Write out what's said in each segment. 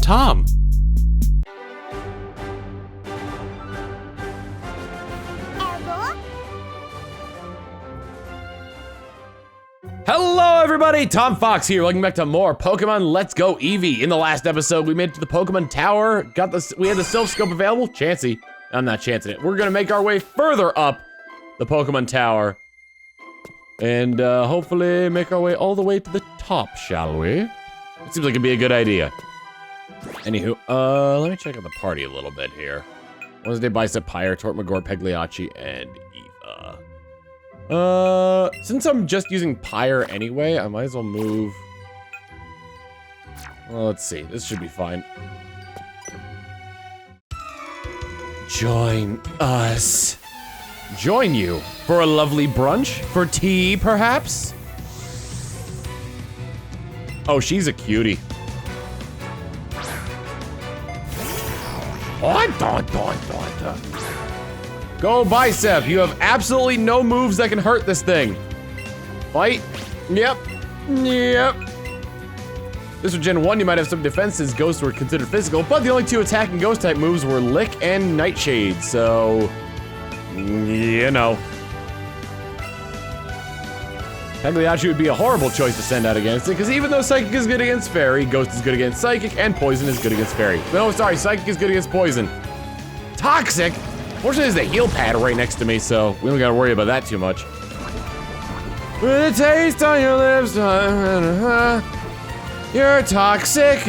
Tom. Hello everybody, Tom Fox here, welcome back to more Pokemon Let's Go Eevee. In the last episode, we made it to the Pokemon Tower, we had the Silph Scope available, Chansey. I'm not chancing it. We're gonna make our way further up the Pokemon Tower. And hopefully make our way all the way to the top, shall we? It seems like it'd be a good idea. Anywho, let me check out the party a little bit here. Wednesday, Bicep, Pyre, Tortmagor, Pagliacci, and Eva. Since I'm just using Pyre anyway, I might as well move. Well, let's see. This should be fine. Join us. Join you for a lovely brunch? For tea, perhaps? Oh, she's a cutie. Go Bicep, you have absolutely no moves that can hurt this thing. Fight. Yep. This was Gen 1, you might have some defenses. Ghosts were considered physical, but the only two attacking ghost type moves were Lick and Nightshade, so... you know. Pagliacci would be a horrible choice to send out against it, because even though Psychic is good against Fairy, Ghost is good against Psychic, and Poison is good against Fairy. No, sorry, Psychic is good against Poison. Toxic? Fortunately, there's the heal pad right next to me, so we don't gotta worry about that too much. With a taste on your lips, you're toxic.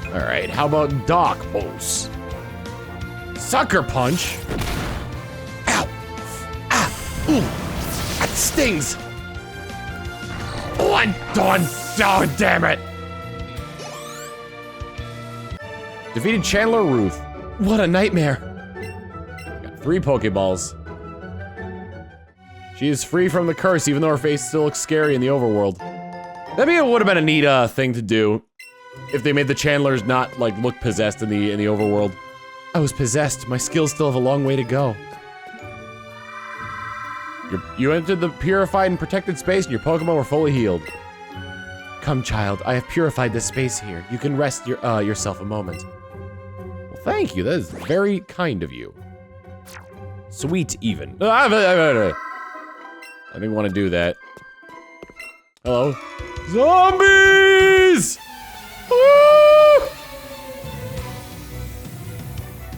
Alright, how about Dark Pulse? Sucker Punch? Ow! Ah! Ooh! That stings! Oh, damn it! Defeated Chandler Ruth. What a nightmare. Got 3 Pokeballs. She is free from the curse, even though her face still looks scary in the overworld. That would have been a neat thing to do. If they made the Chandlers not, like, look possessed in the overworld. I was possessed. My skills still have a long way to go. You entered the purified and protected space and your Pokemon were fully healed. Come, child. I have purified this space here. You can rest yourself a moment. Well, thank you. That is very kind of you. Sweet, even. I didn't want to do that. Hello? Zombies! Woo!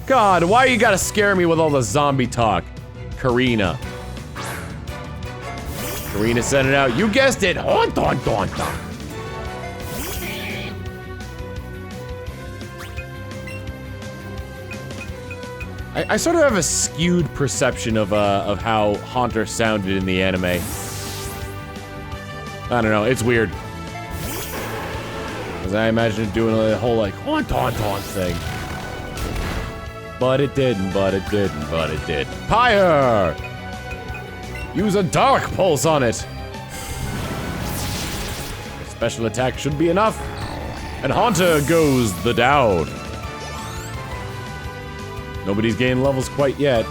God, why you gotta scare me with all the zombie talk? Karina. Karina sent it out. You guessed it. I sort of have a skewed perception of how Haunter sounded in the anime. I don't know, it's weird. Because I imagine it doing a whole like haunt thing. But it didn't, but it didn't, but it did. Pyre! Use a Dark Pulse on it! Special attack should be enough. And Haunter goes the down. Nobody's gained levels quite yet.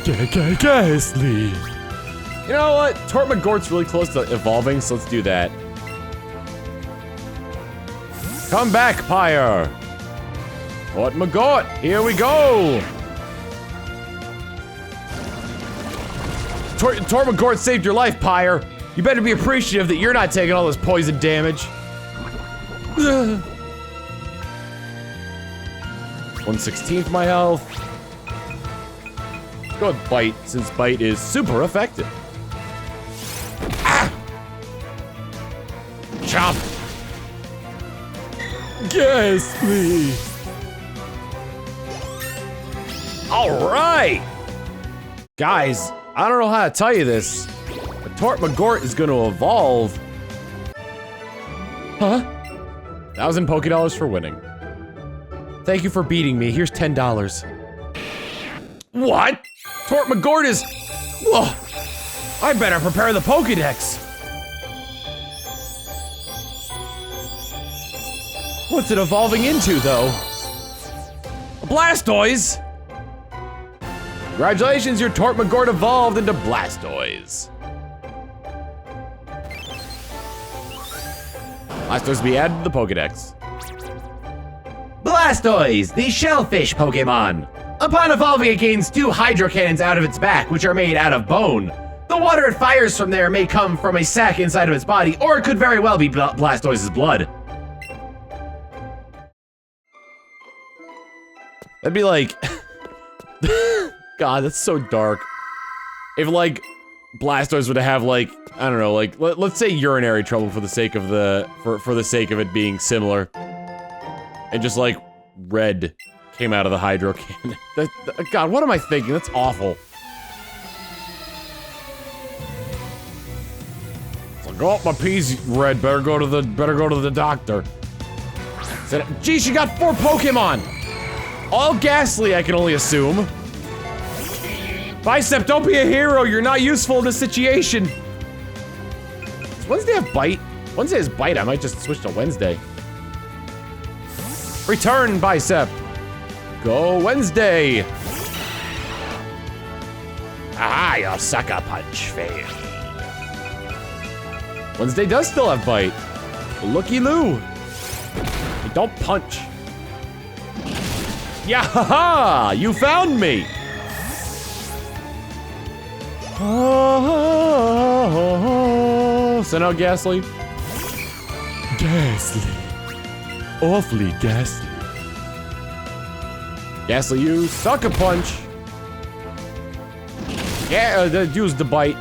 Ghastly. You know what? Tortmagort's really close to evolving, so let's do that. Come back, Pyre! Tortmagort, here we go! Tortmagort saved your life, Pyre. You better be appreciative that you're not taking all this poison damage. 1/16 my health. Go with Bite, since Bite is super effective. Ah! Chomp! Ghastly! Alright! Guys, I don't know how to tell you this, but Tortmagort is gonna evolve. Huh? 1,000 Pokédollars for winning. Thank you for beating me. Here's $10. What? Tortmagort is... Whoa! I better prepare the Pokédex. What's it evolving into, though? A Blastoise! Congratulations, your Tortmagort evolved into Blastoise. Blastoise be added to the Pokedex. Blastoise, the shellfish Pokemon. Upon evolving, it gains 2 hydro cannons out of its back, which are made out of bone. The water it fires from there may come from a sac inside of its body, or it could very well be Blastoise's blood. That'd be like... God, that's so dark. If, like, Blastoise were to have, like, I don't know, like, let's say urinary trouble for the sake of for the sake of it being similar. And just, like, red came out of the hydro cannon. God, what am I thinking? That's awful. It's like, oh, my pee's red. Better go to the doctor. Geez, you got 4 Pokemon. All Ghastly, I can only assume. Bicep, don't be a hero. You're not useful in this situation. Does Wednesday have Bite? Wednesday has Bite. I might just switch to Wednesday. Return, Bicep. Go Wednesday. Ah, your sucker punch failed. Wednesday does still have Bite. Looky-loo. Don't punch. Yeah-ha-ha! You found me! So now Ghastly. Ghastly. Awfully ghastly. Ghastly, you sucker punch. Yeah, use the bite.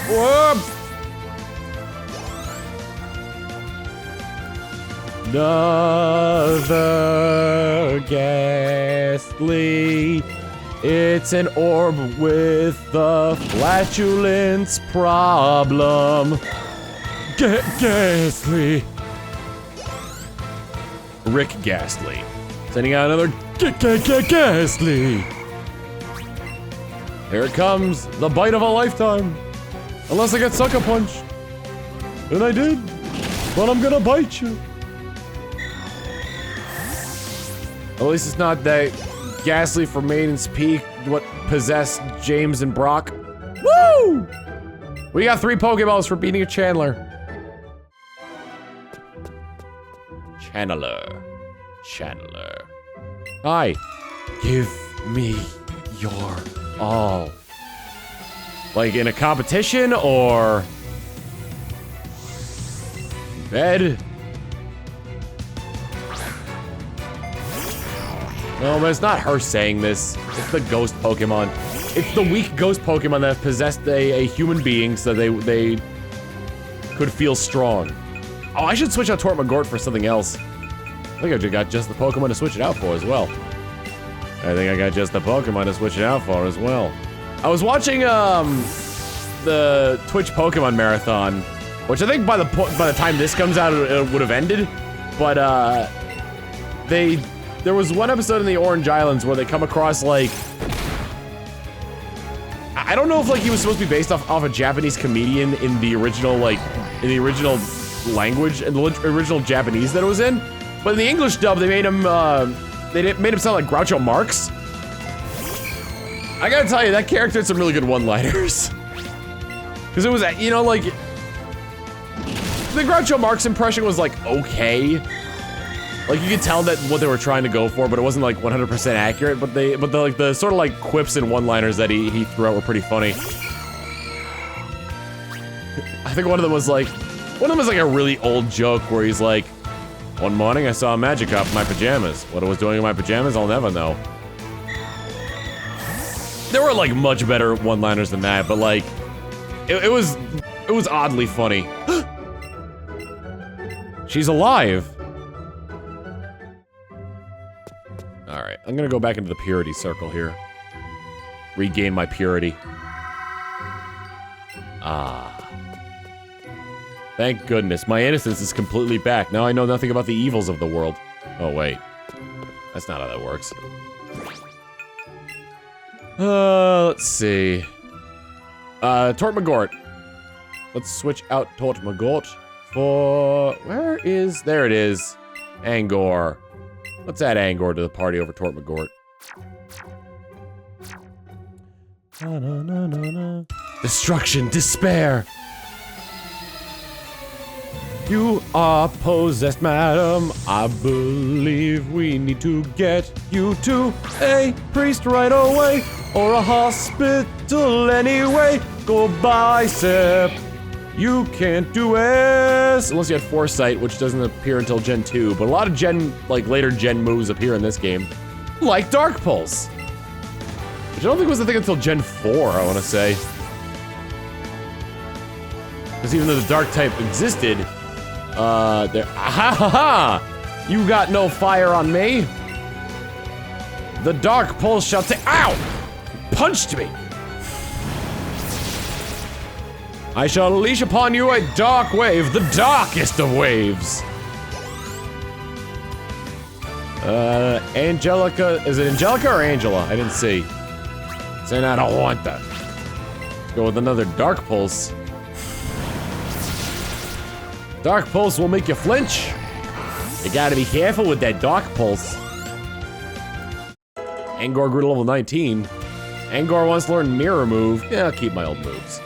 Whoop! Another Ghastly. It's an orb with the flatulence problem. Ghastly. Rick Ghastly. Sending out another Ghastly. Here it comes, the bite of a lifetime. Unless I get sucker punched. And I did. But I'm gonna bite you. At least it's not that Ghastly from Maiden's Peak, what possessed James and Brock. Woo! We got 3 Pokeballs for beating a Chandler. Chandler. Hi. Give me your all. Like in a competition or bed? No, but it's not her saying this. It's the ghost Pokemon. It's the weak ghost Pokemon that possessed a human being so they could feel strong. Oh, I should switch out Tortmagort for something else. I think I got just the Pokemon to switch it out for as well. I was watching the Twitch Pokemon Marathon, which I think by the time this comes out it would have ended, but there was one episode in the Orange Islands where they come across like, I don't know if like he was supposed to be based off a Japanese comedian in the original language, in the original Japanese that it was in, but in the English dub they made him sound like Groucho Marx. I gotta tell you, that character had some really good one-liners. Because it was, you know, like, the Groucho Marx impression was like okay. Like you could tell that what they were trying to go for, but it wasn't like 100% accurate. But the sort of like quips and one-liners that he threw out were pretty funny. I think one of them was like a really old joke where he's like, "One morning I saw a Magikarp in my pajamas. What I was doing in my pajamas, I'll never know." There were like much better one-liners than that, but like, it was oddly funny. She's alive. All right, I'm gonna go back into the purity circle here. Regain my purity. Ah. Thank goodness, my innocence is completely back. Now I know nothing about the evils of the world. Oh wait, that's not how that works. Let's see. Tortmagort. Let's switch out Tortmagort for... There it is. Angor. Let's add Angor to the party over Tortmagort. Destruction, despair. You are possessed, madam. I believe we need to get you to a priest right away, or a hospital anyway. Go bicep. You can't do it unless you had Foresight, which doesn't appear until Gen 2, but a lot of later Gen moves appear in this game. Like Dark Pulse. Which I don't think was a thing until Gen 4, I want to say. Because even though the Dark type existed, you got no fire on me. The Dark Pulse shall take— ow! Punched me! I shall unleash upon you a dark wave, the darkest of waves. Angelica, is it Angelica or Angela? I didn't see. Saying I don't want that. Let's go with another Dark Pulse. Dark Pulse will make you flinch. You gotta be careful with that Dark Pulse. Angor grew to level 19. Angor wants to learn Mirror Move. Yeah, I'll keep my old moves.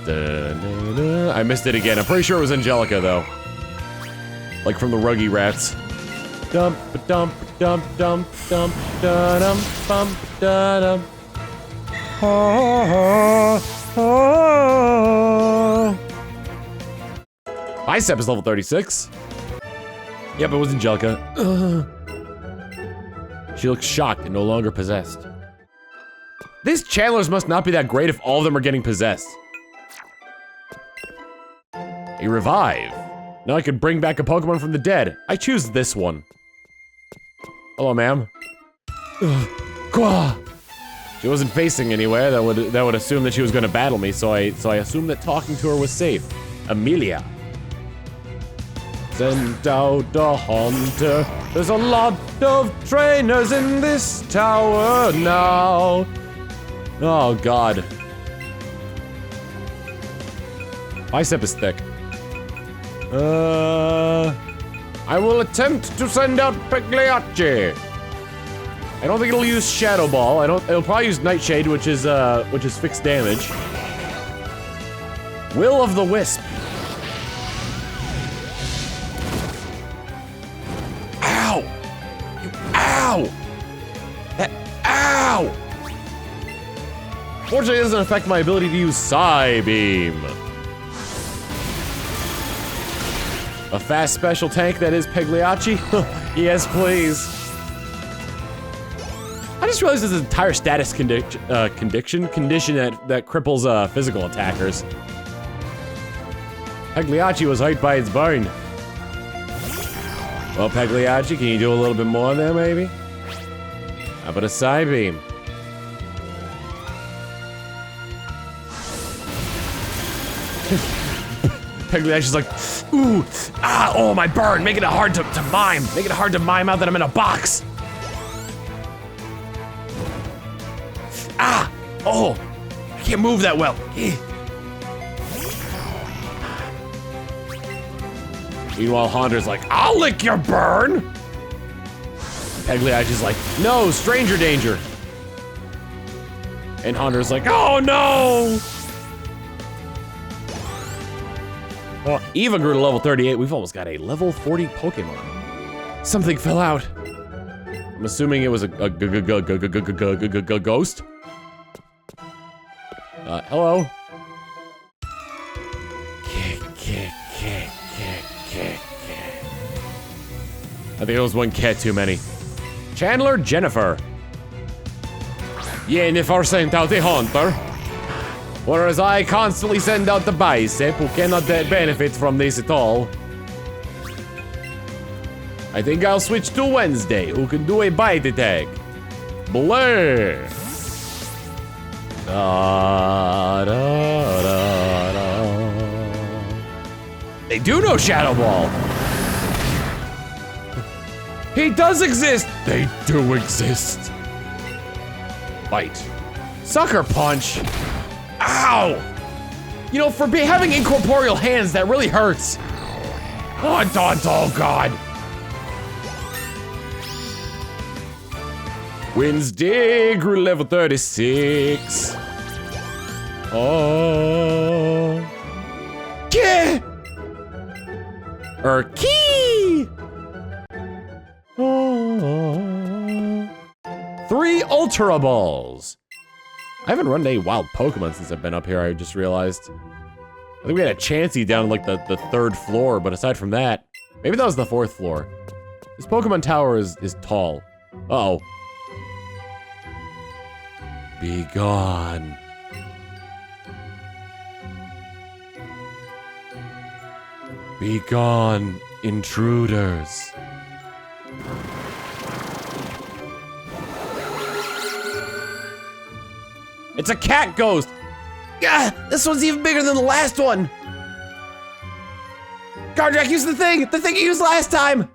I missed it again. I'm pretty sure it was Angelica, though. Like from the Ruggy Rats. Dump, dump, dump, dump, dump, da dum, bum, da dum. Bicep is level 36. Yep, it was Angelica. She looks shocked and no longer possessed. These channelers must not be that great if all of them are getting possessed. A revive. Now I could bring back a Pokemon from the dead. I choose this one. Hello, ma'am. She wasn't facing anywhere. That would assume that she was going to battle me. So I assumed that talking to her was safe. Amelia. Send out the hunter. There's a lot of trainers in this tower now. Oh God. Bicep is thick. I will attempt to send out Pagliacci. I don't think it'll use Shadow Ball. It'll probably use Nightshade, which is fixed damage. Will of the Wisp. Ow! Ow! Ow! Fortunately, it doesn't affect my ability to use Psybeam. A fast special tank that is Pagliacci? Yes, please. I just realized there's an entire status condition that cripples physical attackers. Pagliacci was hurt by its burn. Well, Pagliacci, can you do a little bit more there, maybe? How about a Psybeam? Pagliacci's like, ooh, ah, oh, my burn, making it hard to mime. Make it hard to mime out that I'm in a box. Ah, oh, I can't move that well. Meanwhile, Honda's like, I'll lick your burn. Pagliacci's like, no, stranger danger. And Honda's like, oh no. Well, Eevee grew to level 38. We've almost got a level 40 Pokemon. Something fell out. I'm assuming it was a ghost. Hello? I think it was one cat too many. Chandler Jennifer. Jennifer sent out a hunter. Whereas I constantly send out the Bicep, who cannot benefit from this at all. I think I'll switch to Wednesday, who can do a bite attack. Blur. Da, da, da, da. They do know Shadow Ball. He does exist. They do exist. Bite. Sucker Punch. Ow! You know, for having incorporeal hands, that really hurts. Oh God. Wednesday grew to level 36. Oh. Yeah! Key! 3 Ultra Balls. I haven't run any wild Pokemon since I've been up here, I just realized. I think we had a Chansey down like the 3rd floor, but aside from that, maybe that was the 4th floor. This Pokemon tower is tall. Uh-oh. Be gone. Be gone, intruders. It's a cat ghost. Ah, this one's even bigger than the last one. Gardrak, use the thing you used last time.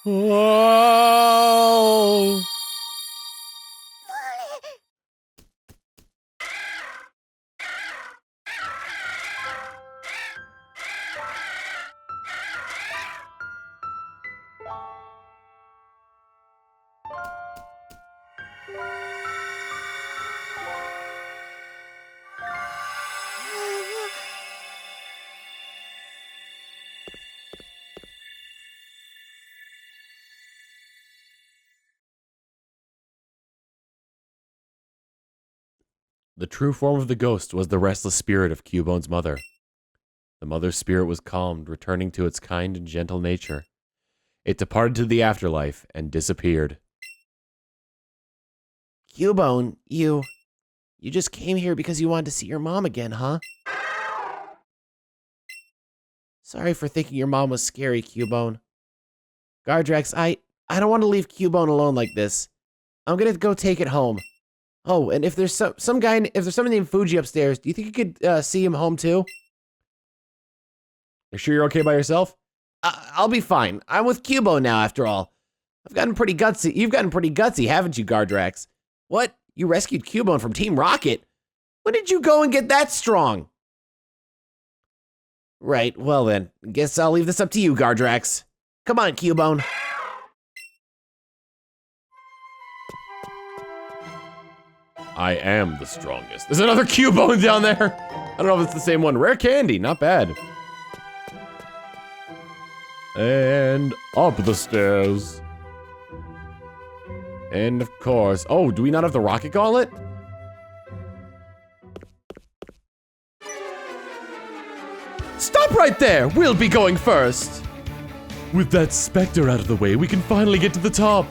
Whoa. The true form of the ghost was the restless spirit of Cubone's mother. The mother's spirit was calmed, returning to its kind and gentle nature. It departed to the afterlife and disappeared. Cubone, you just came here because you wanted to see your mom again, huh? Sorry for thinking your mom was scary, Cubone. Gardrax, I don't want to leave Cubone alone like this. I'm gonna go take it home. Oh, and if there's someone named Fuji upstairs, do you think you could see him home too? You sure you're okay by yourself? I'll be fine. I'm with Cubone now, after all. I've gotten pretty gutsy. You've gotten pretty gutsy, haven't you, Gardrax? What? You rescued Cubone from Team Rocket? When did you go and get that strong? Right, well then, guess I'll leave this up to you, Gardrax. Come on, Cubone. I am the strongest. There's another Cubone down there. I don't know if it's the same one. Rare candy, not bad. And up the stairs. And of course, oh, do we not have the rocket gauntlet? Stop right there! We'll be going first. With that specter out of the way, we can finally get to the top.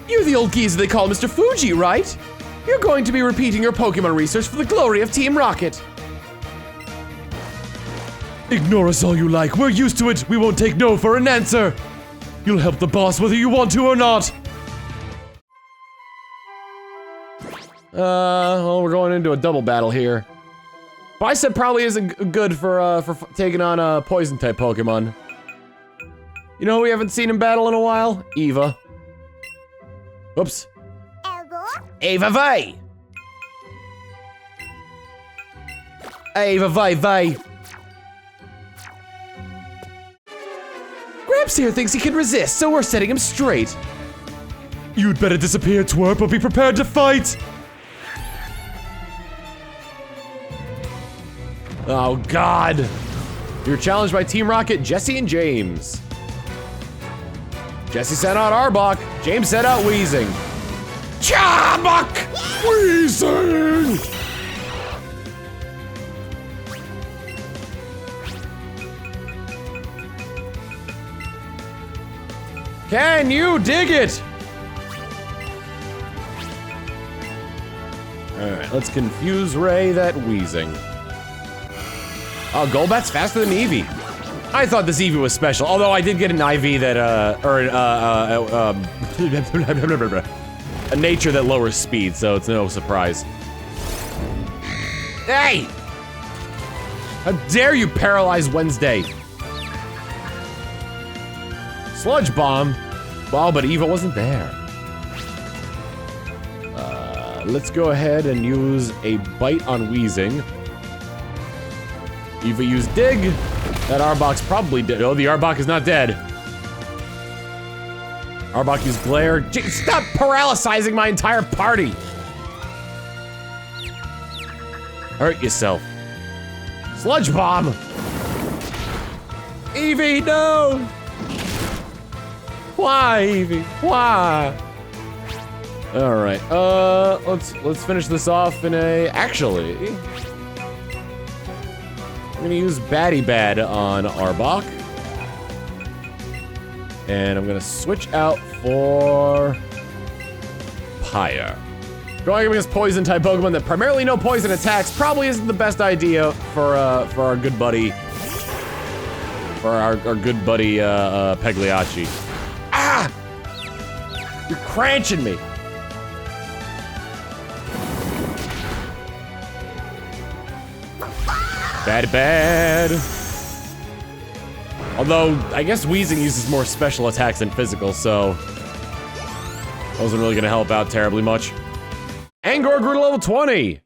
You're the old geezer they call Mr. Fuji, right? You're going to be repeating your Pokemon research for the glory of Team Rocket. Ignore us all you like. We're used to it. We won't take no for an answer. You'll help the boss whether you want to or not. Well, we're going into a double battle here. Bicep probably isn't good for taking on poison type Pokemon. You know who we haven't seen in battle in a while? Eevee. Whoops. Eevee! Eevee! Gramps here thinks he can resist, so we're setting him straight. You'd better disappear, twerp, or be prepared to fight! Oh, God! You're challenged by Team Rocket, Jesse and James. Jesse sent out Arbok, James sent out Weezing. Charbok! Weezing! Can you dig it? Alright, let's confuse Ray that Weezing. Oh, Golbat's faster than Eevee. I thought this Eevee was special, although I did get an IV that, a nature that lowers speed, so it's no surprise. Hey! How dare you paralyze Wednesday? Sludge Bomb? Well, but Eevee wasn't there. Let's go ahead and use a Bite on Weezing. Eevee used Dig. That Arbok's probably dead. Oh, the Arbok is not dead. Arbok used Glare. Stop paralysizing my entire party! Hurt yourself. Sludge Bomb! Eevee, no! Why, Eevee? Why? All right, let's finish this off in a, actually, I'm gonna use Batty Bad on Arbok. And I'm gonna switch out for Pyre. Going against poison type Pokemon that primarily no poison attacks probably isn't the best idea for our good buddy, Pagliacci. Ah! You're cranching me. Bad. Although, I guess Weezing uses more special attacks than physical, so wasn't really gonna help out terribly much. Angor grew to level 20!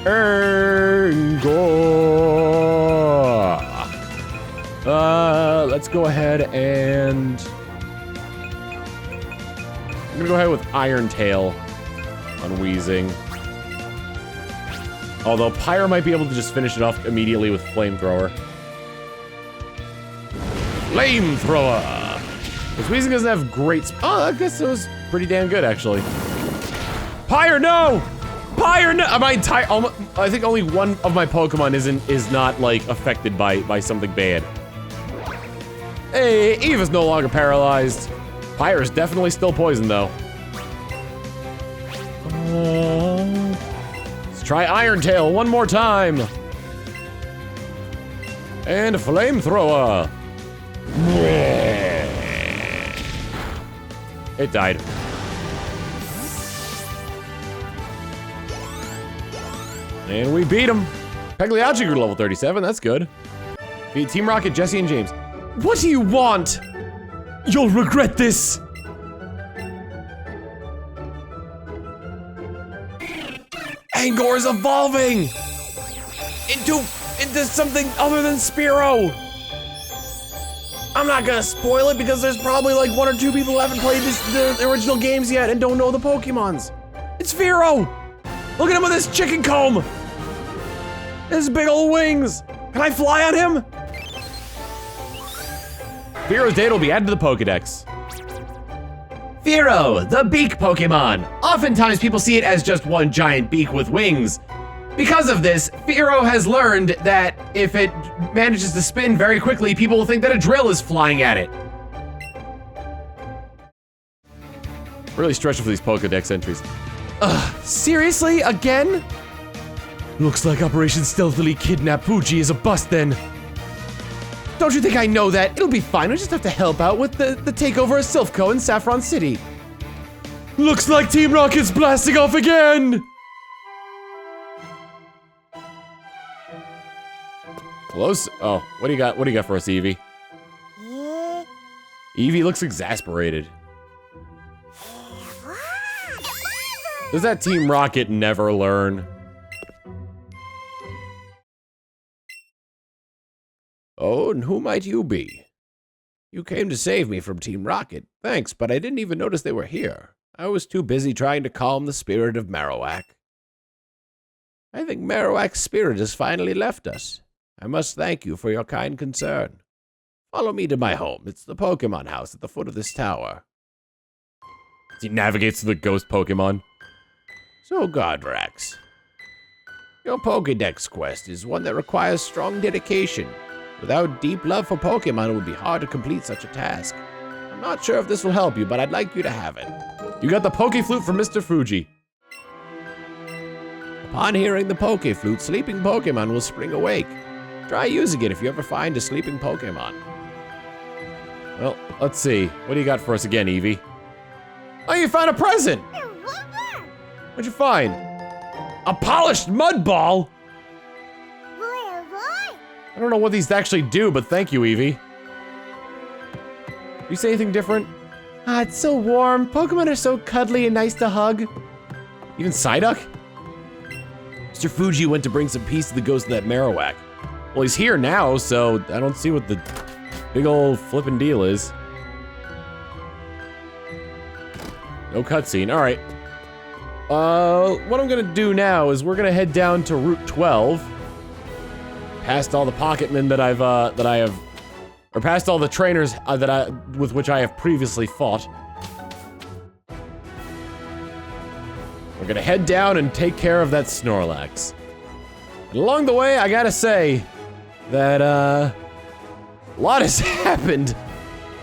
Angor! Let's go ahead and... I'm gonna go ahead with Iron Tail on Weezing. Although Pyre might be able to just finish it off immediately with Flamethrower. Flamethrower! Because Weezing doesn't have great oh, I guess it was pretty damn good, actually. Pyre, no! Pyre, no! I think only one of my Pokemon is not, like, affected by something bad. Hey, Eevee's no longer paralyzed. Pyre is definitely still poisoned, though. Let's try Iron Tail one more time. And a Flamethrower. It died. And we beat him. Pagliacci grew to level 37, that's good. Beat Team Rocket, Jesse, and James. What do you want? You'll regret this. Angor is evolving into something other than Spearow. I'm not gonna spoil it because there's probably like one or two people who haven't played the original games yet and don't know the Pokemons. It's Spearow. Look at him with his chicken comb. His big old wings. Can I fly on him? Spearow's data will be added to the Pokedex. Fearow, the beak Pokemon. Oftentimes people see it as just one giant beak with wings. Because of this, Fearow has learned that if it manages to spin very quickly, people will think that a drill is flying at it. Really stretching for these Pokedex entries. Seriously? Again? Looks like Operation Stealthily Kidnap Fuji is a bust then. Don't you think I know that? It'll be fine, we just have to help out with the takeover of Silphco in Saffron City. Looks like Team Rocket's blasting off again! Close? Oh, what do you got for us, Eevee? Eevee looks exasperated. Does that Team Rocket never learn? Oh, and who might you be? You came to save me from Team Rocket. Thanks, but I didn't even notice they were here. I was too busy trying to calm the spirit of Marowak. I think Marowak's spirit has finally left us. I must thank you for your kind concern. Follow me to my home. It's the Pokemon house at the foot of this tower. He navigates to the ghost Pokemon. So, Godrax, your Pokedex quest is one that requires strong dedication. Without deep love for Pokemon, it would be hard to complete such a task. I'm not sure if this will help you, but I'd like you to have it. You got the Pokeflute from Mr. Fuji. Upon hearing the Pokeflute, sleeping Pokemon will spring awake. Try using it if you ever find a sleeping Pokemon. Well, let's see. What do you got for us again, Eevee? Oh, you found a present! What'd you find? A polished mud ball? I don't know what these actually do, but thank you, Eevee. You say anything different? Ah, it's so warm. Pokemon are so cuddly and nice to hug. Even Psyduck? Mr. Fuji went to bring some peace to the ghost of that Marowak. Well, he's here now, so I don't see what the big old flippin' deal is. No cutscene. All right. What I'm gonna do now is we're gonna head down to Route 12, past all the pocketmen that I have, or past all the trainers with which I have previously fought. We're gonna head down and take care of that Snorlax. And along the way, I gotta say that a lot has happened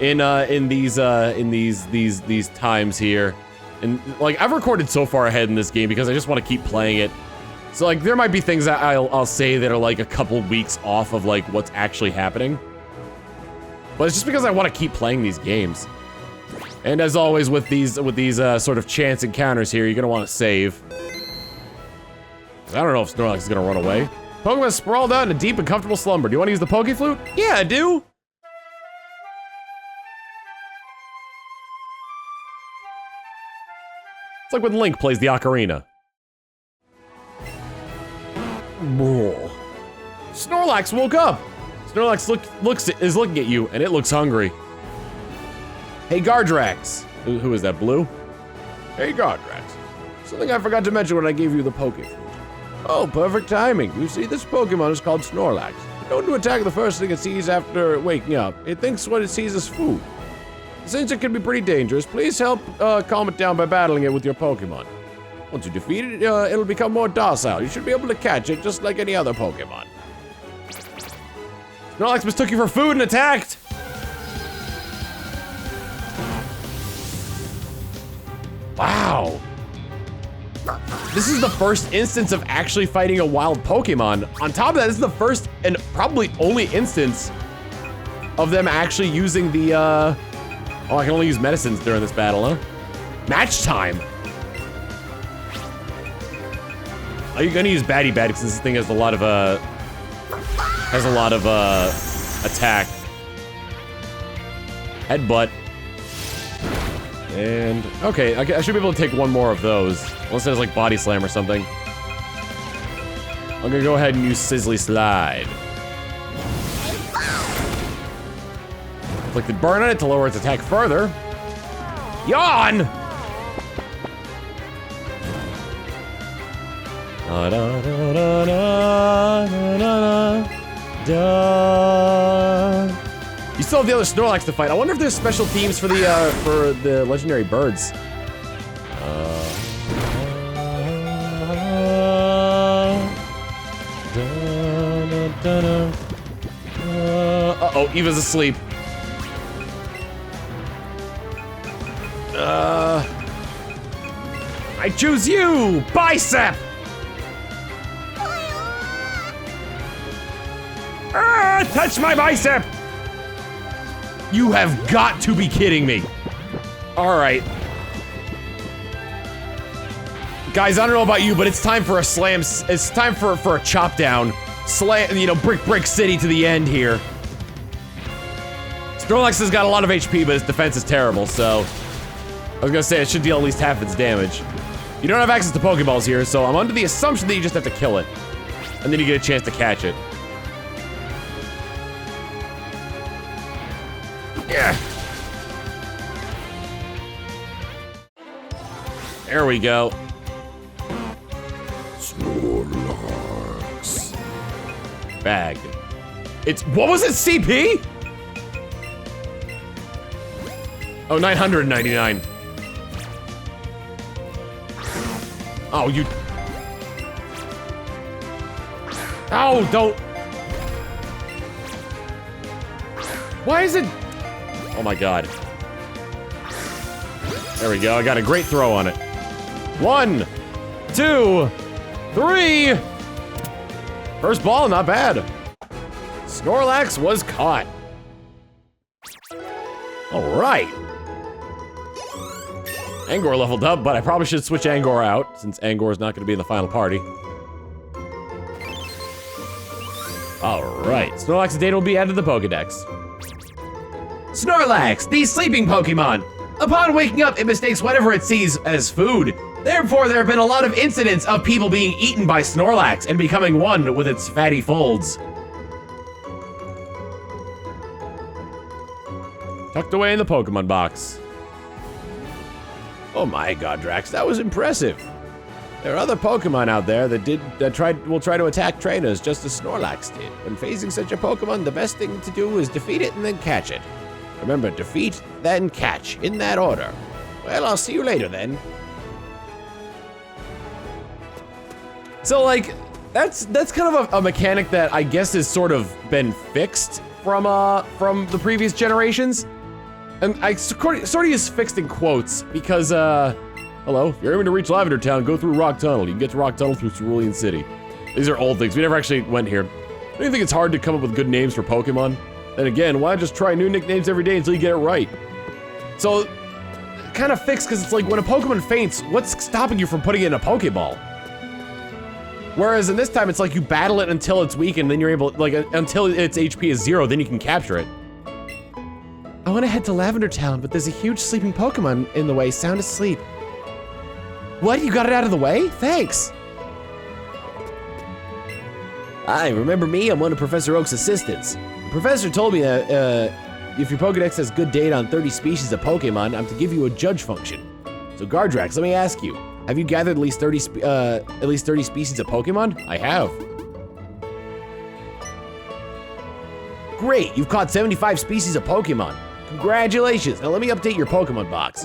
in these times here. And like, I've recorded so far ahead in this game because I just want to keep playing it. So like, there might be things that I'll say that are like a couple weeks off of like what's actually happening. But it's just because I want to keep playing these games. And as always with these sort of chance encounters here, you're gonna want to save. I don't know if Snorlax is gonna run away. Pokemon sprawled out in a deep and comfortable slumber. Do you want to use the Poke Flute? Yeah, I do. It's like when Link plays the ocarina. Snorlax woke up. Snorlax is looking at you, and it looks hungry. Hey, Gardrax. Who is that, Blue? Hey, Gardrax. Something I forgot to mention when I gave you the Poke Flute. Oh, perfect timing. You see, this Pokemon is called Snorlax. It's known to attack the first thing it sees after waking up. It thinks what it sees is food. Since it can be pretty dangerous, please help calm it down by battling it with your Pokemon. Once you defeat it, it'll become more docile. You should be able to catch it just like any other Pokemon. Snorlax mistook you for food and attacked! Wow. This is the first instance of actually fighting a wild Pokemon. On top of that, this is the first and probably only instance of them actually using the, oh, I can only use medicines during this battle, huh? Match time. Are you gonna use Batty since this thing has a lot of, attack. Headbutt. And, okay, I should be able to take one more of those. Unless there's like Body Slam or something. I'm gonna go ahead and use Sizzly Slide. Click the burn on it to lower its attack further. Yawn! Da, da, da, da, da, da, da. You still have the other Snorlax to fight. I wonder if there's special themes for the legendary birds. Uh-oh, Eevee's asleep. I choose you, Bicep! Touch my bicep! You have got to be kidding me. All right. Guys, I don't know about you, but it's time for a slam. It's time for a chop down. Slam, you know, brick city to the end here. Snorlax has got a lot of HP, but its defense is terrible, so I was gonna say it should deal at least half its damage. You don't have access to Pokeballs here, so I'm under the assumption that you just have to kill it. And then you get a chance to catch it. Yeah. There we go. Snorlax. Bag. It's, what was it, CP? Oh, 999. Oh, you. Oh, don't. Why is it? Oh my god. There we go. I got a great throw on it. 1, 2, 3. First ball, not bad. Snorlax was caught. All right. Angor leveled up, but I probably should switch Angor out since Angor is not going to be in the final party. All right. Snorlax's data will be added to the Pokedex. Snorlax, the sleeping Pokemon. Upon waking up, it mistakes whatever it sees as food. Therefore, there have been a lot of incidents of people being eaten by Snorlax and becoming one with its fatty folds. Tucked away in the Pokemon box. Oh my God, Drax, that was impressive. There are other Pokemon out there that will try to attack trainers just as Snorlax did. When facing such a Pokemon, the best thing to do is defeat it and then catch it. Remember, defeat, then catch, in that order. Well, I'll see you later then. So like, that's kind of a mechanic that I guess has sort of been fixed from the previous generations. And I sort of use fixed in quotes because, hello, if you're aiming to reach Lavender Town, go through Rock Tunnel. You can get to Rock Tunnel through Cerulean City. These are old things. We never actually went here. I don't think it's hard to come up with good names for Pokemon. And again, why just try new nicknames every day until you get it right? So, kind of fixed because it's like when a Pokemon faints, what's stopping you from putting it in a Pokeball? Whereas in this time, it's like you battle it until it's weak and then you're able, like, until its HP is 0, then you can capture it. I want to head to Lavender Town, but there's a huge sleeping Pokemon in the way, sound asleep. What, you got it out of the way? Thanks. Hi, remember me? I'm one of Professor Oak's assistants. The professor told me that if your Pokedex has good data on 30 species of Pokemon, I'm to give you a judge function. So Gardrax, let me ask you, have you gathered at least 30 species of Pokemon? I have. Great, you've caught 75 species of Pokemon. Congratulations, now let me update your Pokemon box.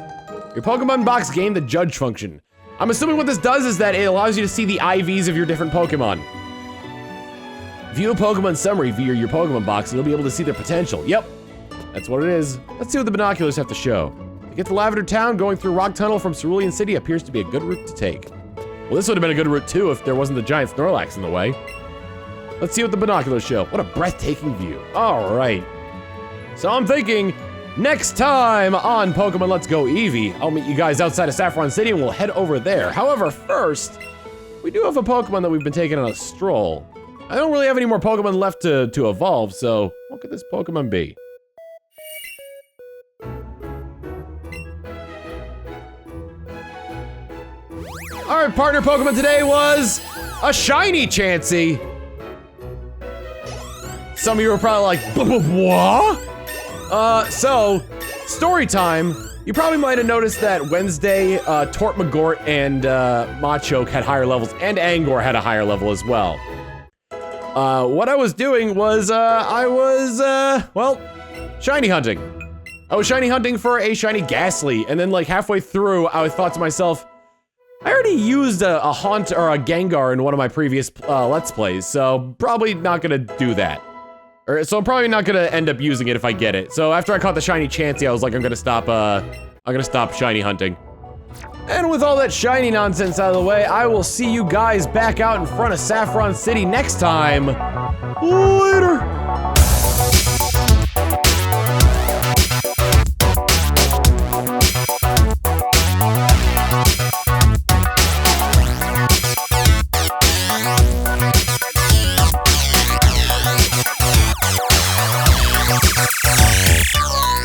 Your Pokemon box gained the judge function. I'm assuming what this does is that it allows you to see the IVs of your different Pokemon. View a Pokemon summary via your Pokemon box and you'll be able to see their potential. Yep, that's what it is. Let's see what the binoculars have to show. To get to Lavender Town, going through Rock Tunnel from Cerulean City appears to be a good route to take. Well, this would have been a good route too if there wasn't the giant Snorlax in the way. Let's see what the binoculars show. What a breathtaking view. All right. So I'm thinking, next time on Pokemon Let's Go Eevee, I'll meet you guys outside of Saffron City and we'll head over there. However, first, we do have a Pokemon that we've been taking on a stroll. I don't really have any more Pokemon left to evolve, so what could this Pokemon be? Our partner Pokemon today was a shiny Chansey. Some of you were probably like, what? So, story time. You probably might have noticed that Wednesday, Tortmagort and Machoke had higher levels, and Angor had a higher level as well. What I was doing was, well, shiny hunting. I was shiny hunting for a shiny Ghastly, and then like halfway through, I thought to myself, I already used a Haunt or a Gengar in one of my previous Let's Plays, so probably not gonna do that. So I'm probably not gonna end up using it if I get it. So after I caught the shiny Chansey, I was like, I'm gonna stop shiny hunting. And with all that shiny nonsense out of the way, I will see you guys back out in front of Saffron City next time. Later.